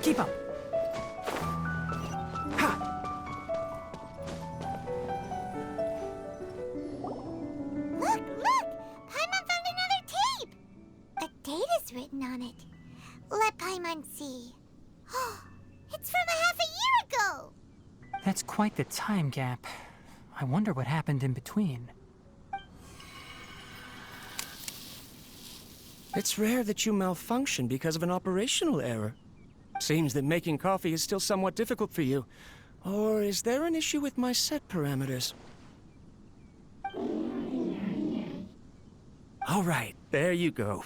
Keep up. Ha! Look! Paimon found another tape! A date is written on it. Let Paimon see. Oh, it's from a half a year ago! That's quite the time gap. I wonder what happened in between. It's rare that you malfunction because of an operational error. Seems that making coffee is still somewhat difficult for you. Or is there an issue with my set parameters? All right, there you go.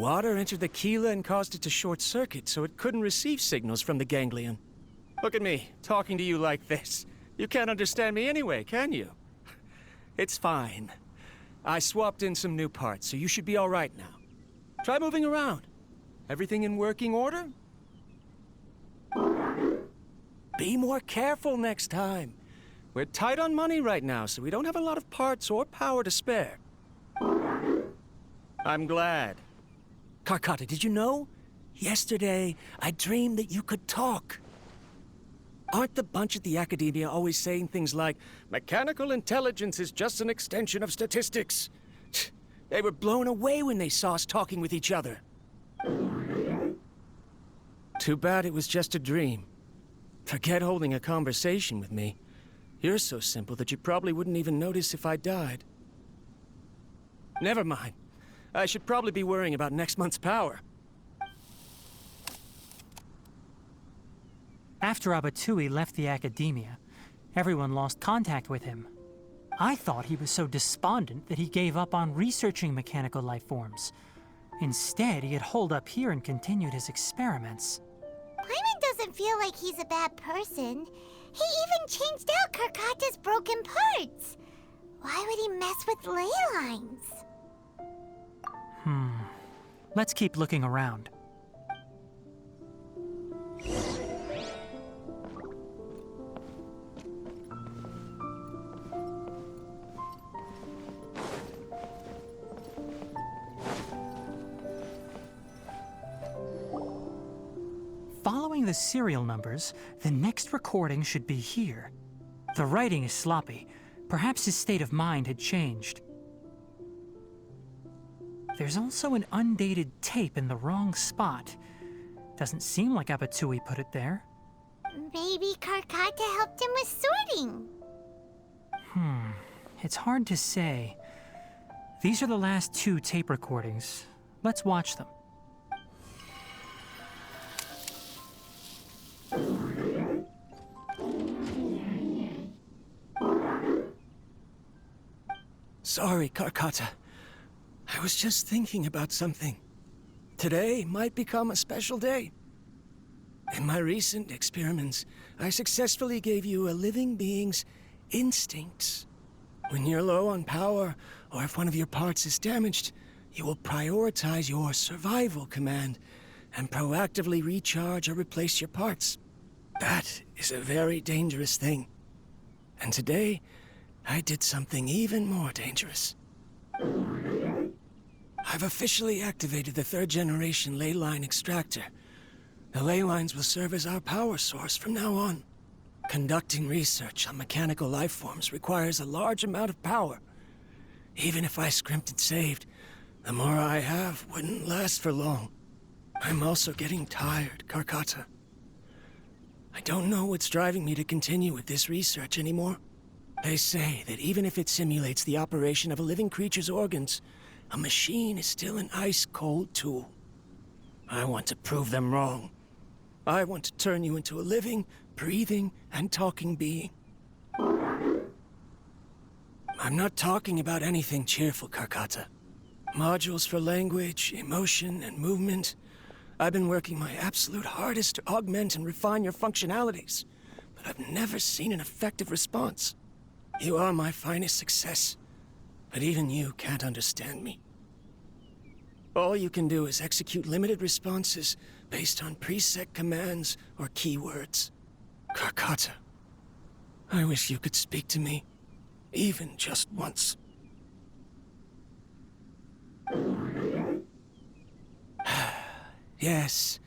Water entered the chela and caused it to short circuit, so it couldn't receive signals from the ganglion. Look at me, talking to you like this. You can't understand me anyway, can you? It's fine. I swapped in some new parts, so you should be all right now. Try moving around. Everything in working order? Be more careful next time. We're tight on money right now, so we don't have a lot of parts or power to spare. I'm glad. Karkata, did you know? Yesterday, I dreamed that you could talk. Aren't the bunch at the Academia always saying things like, mechanical intelligence is just an extension of statistics? They were blown away when they saw us talking with each other. Too bad it was just a dream. Forget holding a conversation with me. You're so simple that you probably wouldn't even notice if I died. Never mind. I should probably be worrying about next month's power. After Abatui left the Academia, everyone lost contact with him. I thought he was so despondent that he gave up on researching mechanical life forms. Instead, he had holed up here and continued his experiments. Paimon doesn't feel like he's a bad person. He even changed out Karkata's broken parts. Why would he mess with ley lines? Let's keep looking around. Following the serial numbers, the next recording should be here. The writing is sloppy. Perhaps his state of mind had changed. There's also an undated tape in the wrong spot. Doesn't seem like Abatui put it there. Maybe Karkata helped him with sorting. It's hard to say. These are the last 2 tape recordings. Let's watch them. Sorry, Karkata. I was just thinking about something. Today might become a special day. In my recent experiments, I successfully gave you a living being's instincts. When you're low on power, or if one of your parts is damaged, you will prioritize your survival command and proactively recharge or replace your parts. That is a very dangerous thing. And today, I did something even more dangerous. I've officially activated the 3rd generation ley line extractor. The ley lines will serve as our power source from now on. Conducting research on mechanical life forms requires a large amount of power. Even if I scrimped and saved, the more I have wouldn't last for long. I'm also getting tired, Karkata. I don't know what's driving me to continue with this research anymore. They say that even if it simulates the operation of a living creature's organs, a machine is still an ice-cold tool. I want to prove them wrong. I want to turn you into a living, breathing, and talking being. I'm not talking about anything cheerful, Karkata. Modules for language, emotion, and movement. I've been working my absolute hardest to augment and refine your functionalities, but I've never seen an effective response. You are my finest success, but even you can't understand me. All you can do is execute limited responses based on preset commands or keywords. Karkata, I wish you could speak to me, even just once. Yes,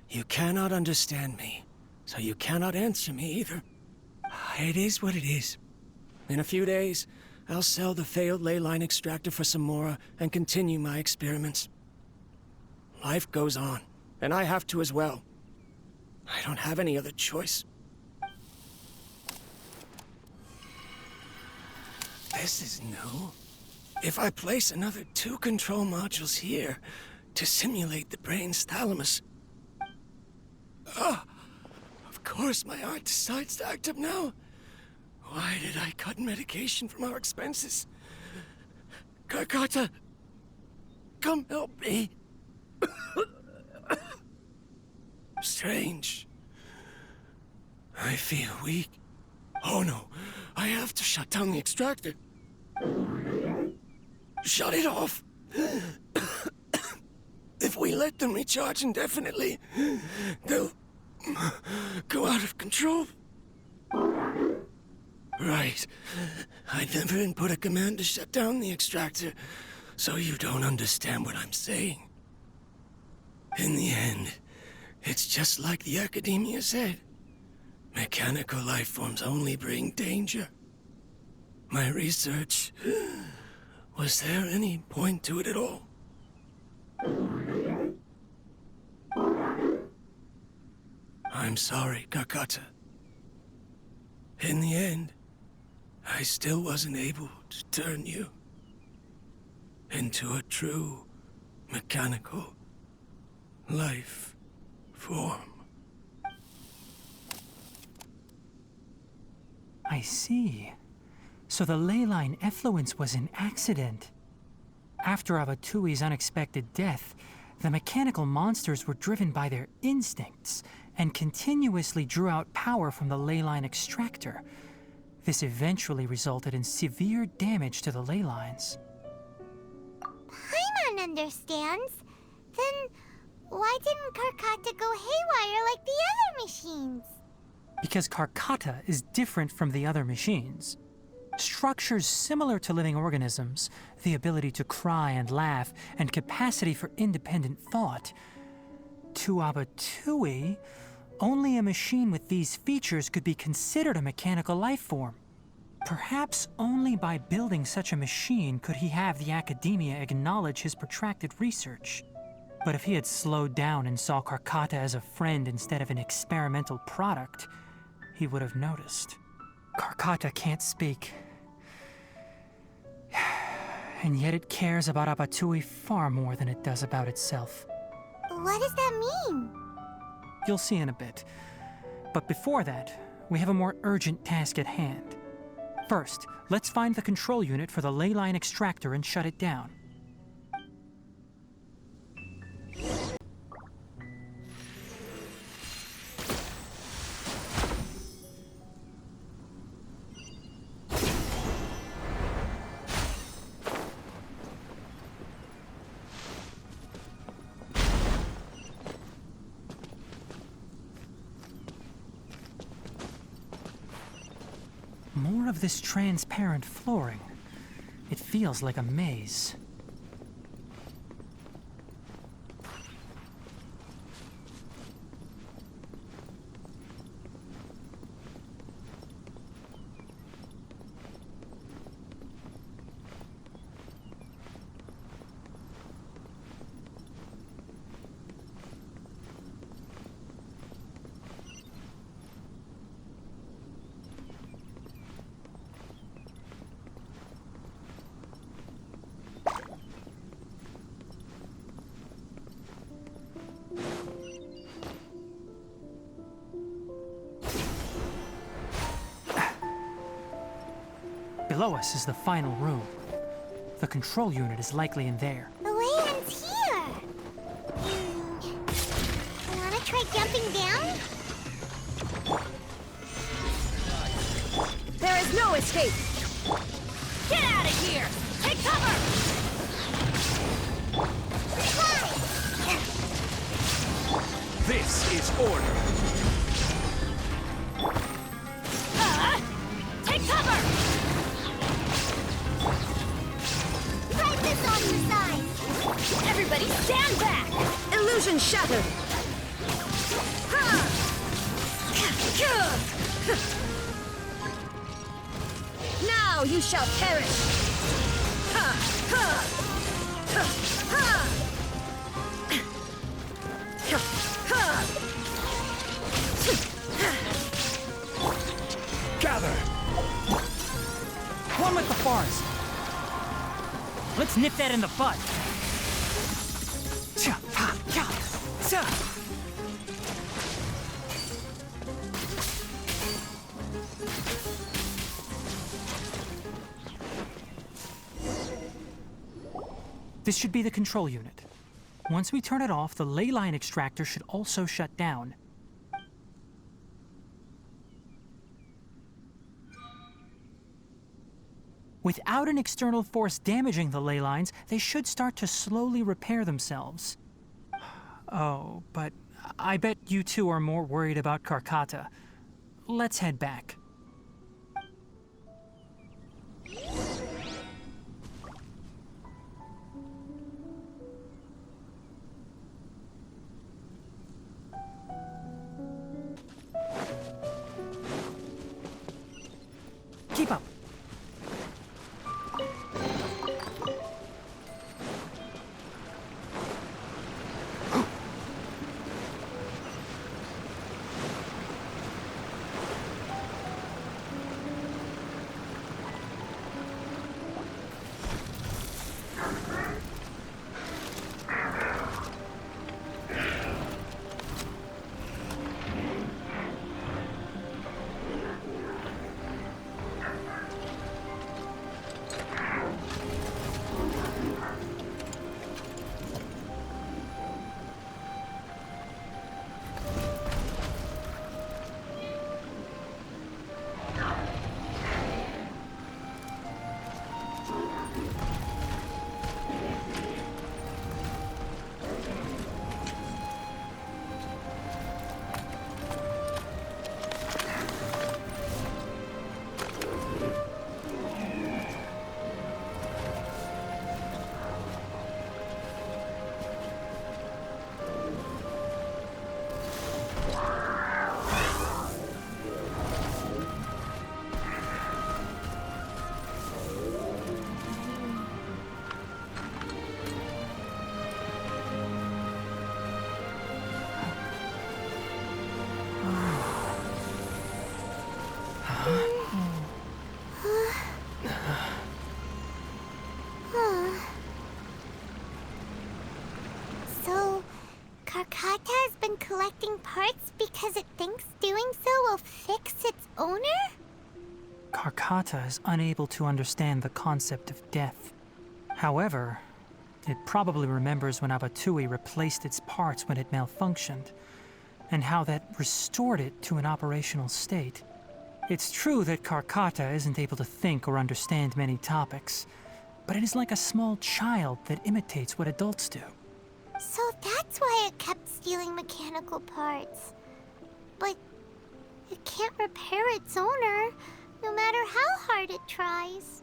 you cannot understand me, so you cannot answer me either. It is what it is. In a few days, I'll sell the failed ley line extractor for some more and continue my experiments. Life goes on, and I have to as well. I don't have any other choice. This is new. If I place another 2 control modules here to simulate the brain's thalamus... of course my heart decides to act up now. Why did I cut medication from our expenses? Karkata, come help me. Strange. I feel weak. Oh no, I have to shut down the extractor. Shut it off. If we let them recharge indefinitely, they'll go out of control. Right. I never input a command to shut down the extractor, so you don't understand what I'm saying. In the end, it's just like the academia said. Mechanical life forms only bring danger. My research... Was there any point to it at all? I'm sorry, Karkata. In the end, I still wasn't able to turn you into a true mechanical life form. I see. So the ley line effluence was an accident. After Abatui's unexpected death, the mechanical monsters were driven by their instincts and continuously drew out power from the ley line extractor. This eventually resulted in severe damage to the ley lines. Paimon understands. Then why didn't Karkata go haywire like the other machines? Because Karkata is different from the other machines. Structures similar to living organisms, the ability to cry and laugh, and capacity for independent thought. To Abatui, only a machine with these features could be considered a mechanical life form. Perhaps only by building such a machine could he have the academia acknowledge his protracted research. But if he had slowed down and saw Karkata as a friend instead of an experimental product, he would have noticed. Karkata can't speak. And yet it cares about Abatui far more than it does about itself. What does that mean? You'll see in a bit. But before that, we have a more urgent task at hand. First, let's find the control unit for the ley line extractor and shut it down. More of this transparent flooring. It feels like a maze. Below us is the final room. The control unit is likely in there. The way ends here. Wanna try jumping down? There is no escape! Get out of here! Take cover! This is order. Take cover! Try this on your side. Everybody stand back! Illusion shattered! Now you shall perish! Gather! One with the forest. Let's nip that in the bud. This should be the control unit. Once we turn it off, the ley line extractor should also shut down. Without an external force damaging the ley lines, they should start to slowly repair themselves. Oh, but I bet you two are more worried about Karkata. Let's head back. Keep up. So, Karkata has been collecting parts because it thinks doing so will fix its owner? Karkata is unable to understand the concept of death. However, it probably remembers when Abatui replaced its parts when it malfunctioned, and how that restored it to an operational state. It's true that Karkata isn't able to think or understand many topics, but it is like a small child that imitates what adults do. So that's why it kept stealing mechanical parts. But it can't repair its owner, no matter how hard it tries.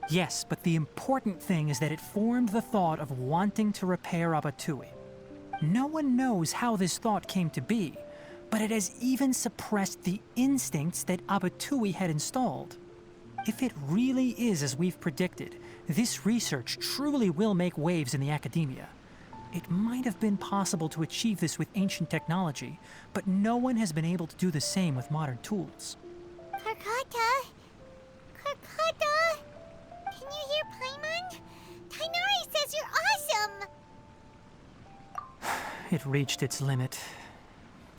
Yes, but the important thing is that it formed the thought of wanting to repair Abatui. No one knows how this thought came to be, but it has even suppressed the instincts that Abatui had installed. If it really is as we've predicted, this research truly will make waves in the academia. It might have been possible to achieve this with ancient technology, but no one has been able to do the same with modern tools. Karkata? Karkata? Can you hear Paimon? Tainari says you're awesome! It reached its limit.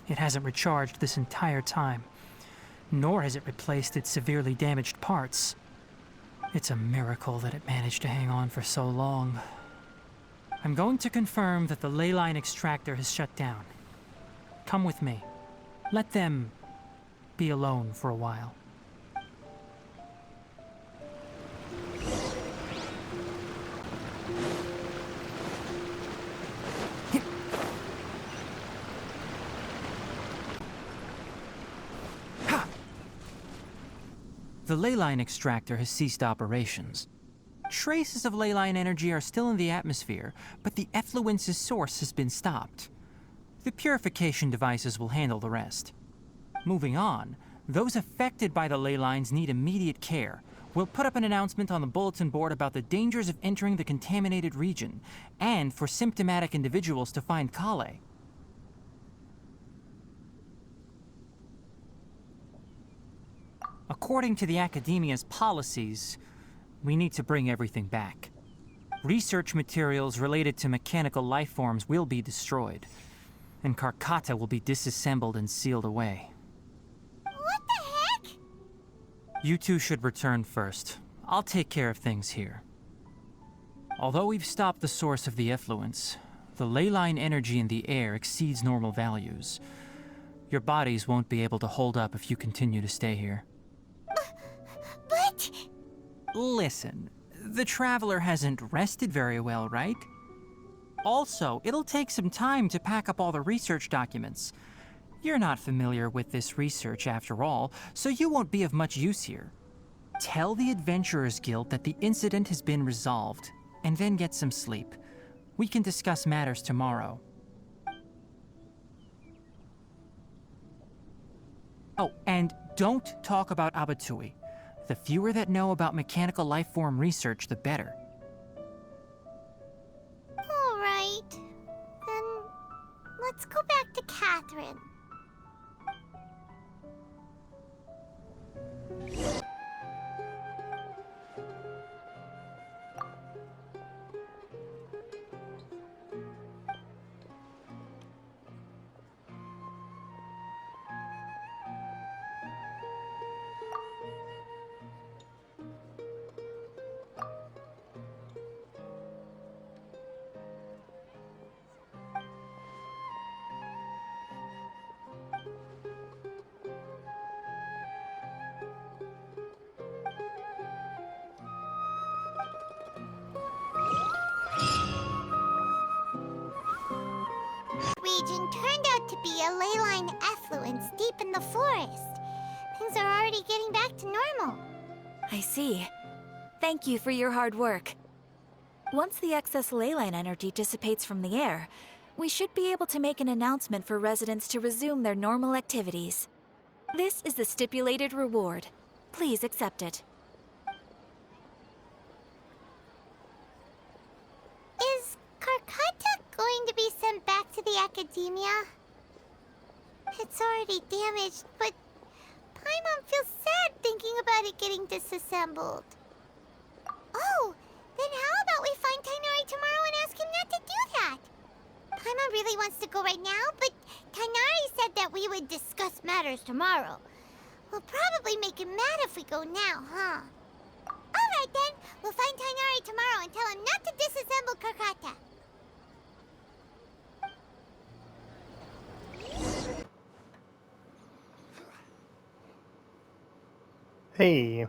It hasn't recharged this entire time, nor has it replaced its severely damaged parts. It's a miracle that it managed to hang on for so long. I'm going to confirm that the ley line extractor has shut down. Come with me. Let them be alone for a while. The ley line extractor has ceased operations. Traces of ley line energy are still in the atmosphere, but the effluence's source has been stopped. The purification devices will handle the rest. Moving on, those affected by the ley lines need immediate care. We'll put up an announcement on the bulletin board about the dangers of entering the contaminated region, and for symptomatic individuals to find Kale. According to the Academia's policies, we need to bring everything back. Research materials related to mechanical life forms will be destroyed, and Karkata will be disassembled and sealed away. What the heck? You two should return first. I'll take care of things here. Although we've stopped the source of the effluence, the ley line energy in the air exceeds normal values. Your bodies won't be able to hold up if you continue to stay here. But... Listen, the Traveler hasn't rested very well, right? Also, it'll take some time to pack up all the research documents. You're not familiar with this research after all, so you won't be of much use here. Tell the Adventurers Guild that the incident has been resolved, and then get some sleep. We can discuss matters tomorrow. Oh, and don't talk about Abatui. The fewer that know about mechanical life form research, the better. All right. Then let's go back to Catherine. Region turned out to be a ley line effluence deep in the forest. Things are already getting back to normal. I see. Thank you for your hard work. Once the excess ley line energy dissipates from the air, we should be able to make an announcement for residents to resume their normal activities. This is the stipulated reward. Please accept it. Is Karkata going to be sent back to the Academia? It's already damaged, but Paimon feels sad thinking about it getting disassembled. Oh, then how about we find Tainari tomorrow and ask him not to do that? Paimon really wants to go right now, but Tainari said that we would discuss matters tomorrow. We'll probably make him mad if we go now, huh? Alright then, we'll find Tainari tomorrow and tell him not to disassemble Karkata. Hey.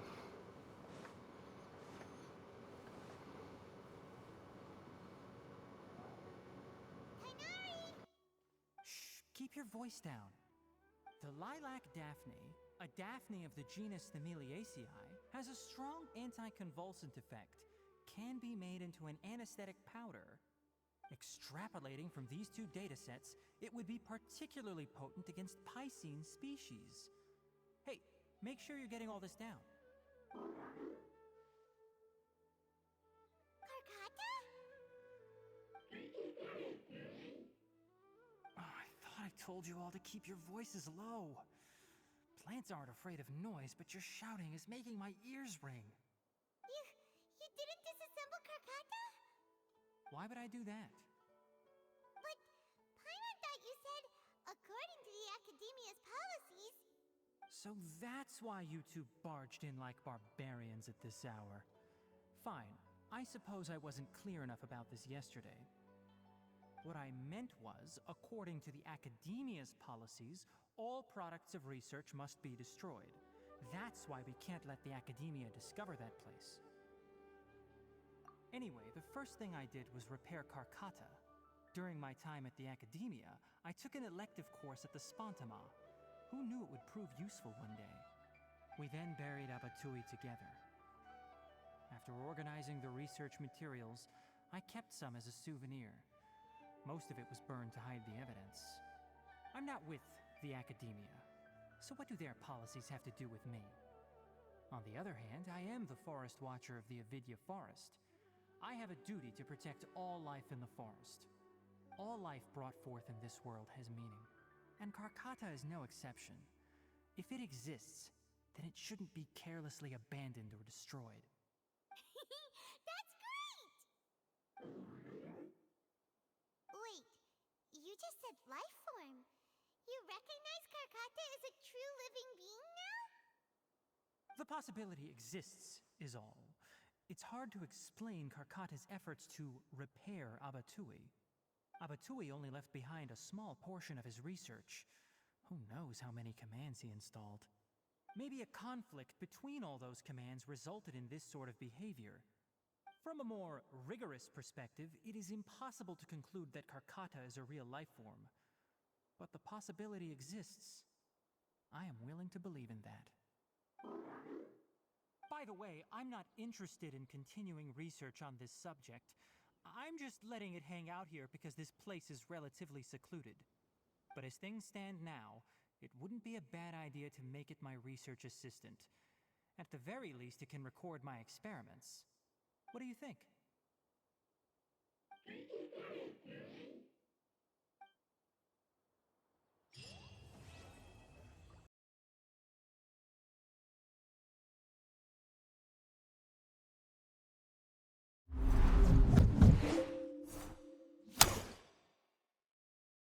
Shh, keep your voice down. The lilac daphne, a daphne of the genus Thameliaceae, has a strong anticonvulsant effect, can be made into an anesthetic powder. Extrapolating from these two datasets, it would be particularly potent against Piscine species. Hey, make sure you're getting all this down. Karkata? Oh, I thought I told you all to keep your voices low. Plants aren't afraid of noise, but your shouting is making my ears ring. You didn't disassemble Karkata? Why would I do that? But Paimon thought you said, according to the Academia's policies... So that's why you two barged in like barbarians at this hour. Fine, I suppose I wasn't clear enough about this yesterday. What I meant was, according to the Academia's policies, all products of research must be destroyed. That's why we can't let the Academia discover that place. Anyway, the first thing I did was repair Karkata. During my time at the Academia, I took an elective course at the Spontama. Who knew it would prove useful one day? We then buried Abatui together. After organizing the research materials, I kept some as a souvenir. Most of it was burned to hide the evidence. I'm not with the academia, so what do their policies have to do with me? On the other hand, I am the forest watcher of the Avidya Forest. I have a duty to protect all life in the forest. All life brought forth in this world has meaning, and Karkata is no exception. If it exists, then it shouldn't be carelessly abandoned or destroyed. That's great! Wait, you just said life form. You recognize Karkata as a true living being now? The possibility exists, is all. It's hard to explain Karkata's efforts to repair Abatui. Abatui only left behind a small portion of his research. Who knows how many commands he installed? Maybe a conflict between all those commands resulted in this sort of behavior. From a more rigorous perspective, it is impossible to conclude that Karkata is a real life form. But the possibility exists. I am willing to believe in that. By the way, I'm not interested in continuing research on this subject. I'm just letting it hang out here because this place is relatively secluded. But as things stand now, it wouldn't be a bad idea to make it my research assistant. At the very least, it can record my experiments. What do you think?